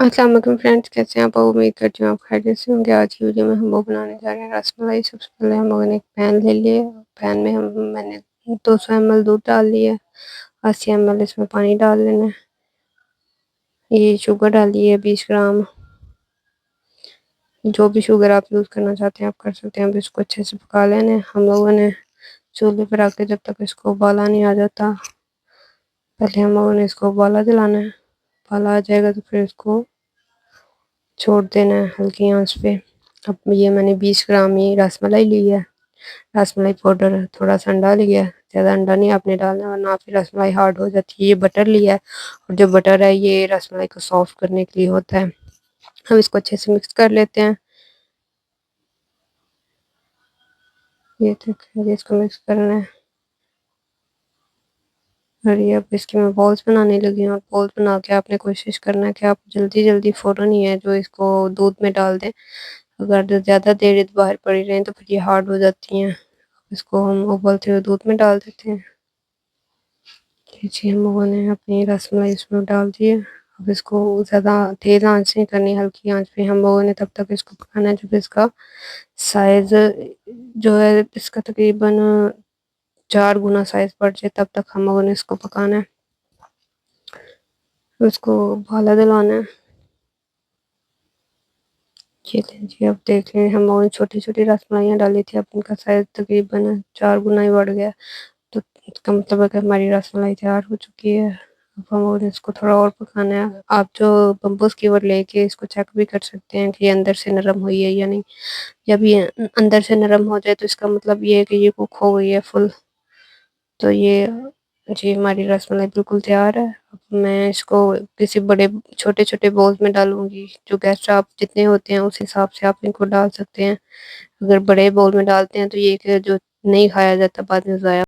अस्सलाम वालेकुम फ्रेंड्स, कैसे हैं आप? उम्मीद करती हूँ आप खैरियत से होंगे। आज की वीडियो में हम वो बनाने जा रहे हैं रसमलाई। सबसे पहले हम लोगों ने एक पैन ले लिया। पैन में मैंने 200 ml दूध डाल लिया। 80 ml इसमें पानी डाल लेना है। ये शुगर डाली है 20 ग्राम। जो भी शुगर आप यूज़ करना चाहते हैं आप कर सकते हैं। अब इसको अच्छे से पका लेना है। हम लोगों ने चूल्हे पर रख के जब तक इसको उबाला नहीं आ जाता, पहले हम लोगों ने इसको उबाला दिलाना है। उबाला आ जाएगा तो फिर इसको छोड़ देना है हल्की आंच पे। अब ये मैंने 20 ग्राम ही रसमलाई ली है। रसमलाई पाउडर थोड़ा सा अंडा लिया है, ज़्यादा अंडा नहीं आपने डालना वरना फिर रसमलाई हार्ड हो जाती है। ये बटर लिया है और जो बटर है ये रसमलाई को सॉफ्ट करने के लिए होता है। हम इसको अच्छे से मिक्स कर लेते हैं। ये देखिए इसको मिक्स करना है। और ये अब इसकी मैं बॉल्स बनाने लगी हूँ और बॉल्स बना के आपने कोशिश करना है कि आप जल्दी जल्दी फ़ौरन ही है जो इसको दूध में डाल दें। अगर ज़्यादा देर बाहर पड़ी रहें तो फिर ये हार्ड हो जाती हैं। इसको हम उबलते हुए दूध में डाल देते हैं। जी, हम लोगों ने अपनी रसमलाई इसमें डाल दी है। अब इसको ज़्यादा तेज़ आंच नहीं करनी, हल्की आंच पे हम लोगों ने तब तक इसको पकाना है जब इसका साइज़ जो है इसका तकरीबन 4 गुना साइज़ बढ़ जाए, तब तक हम लोगों ने इसको पकाना है। उसको उबाला दिलाना है। ये लीजिए अब देख लें हम लोगों ने छोटी-छोटी रसमलाइयाँ डाली थी, अब इनका साइज़ तकरीबन 4 गुना ही बढ़ गया। तो इसका मतलब है कि हमारी रसमलाई तैयार हो चुकी है। अब हम और इसको थोड़ा और पकाना है। आप जो बम्बू स्क्यूवर लेके इसको चेक भी कर सकते हैं कि ये अंदर से नरम हुई है या नहीं। जब ये अंदर से नरम हो जाए तो इसका मतलब ये है कि ये कुक हो गई है फुल। तो ये जी हमारी रसमलाई बिल्कुल तैयार है। अब मैं इसको किसी बड़े छोटे-छोटे बाउल में डालूँगी। जो गेस्ट आप जितने होते हैं उस हिसाब से आप इनको डाल सकते हैं। अगर बड़े बाउल में डालते हैं तो ये कि जो नहीं खाया जाता बाद में ज़ाया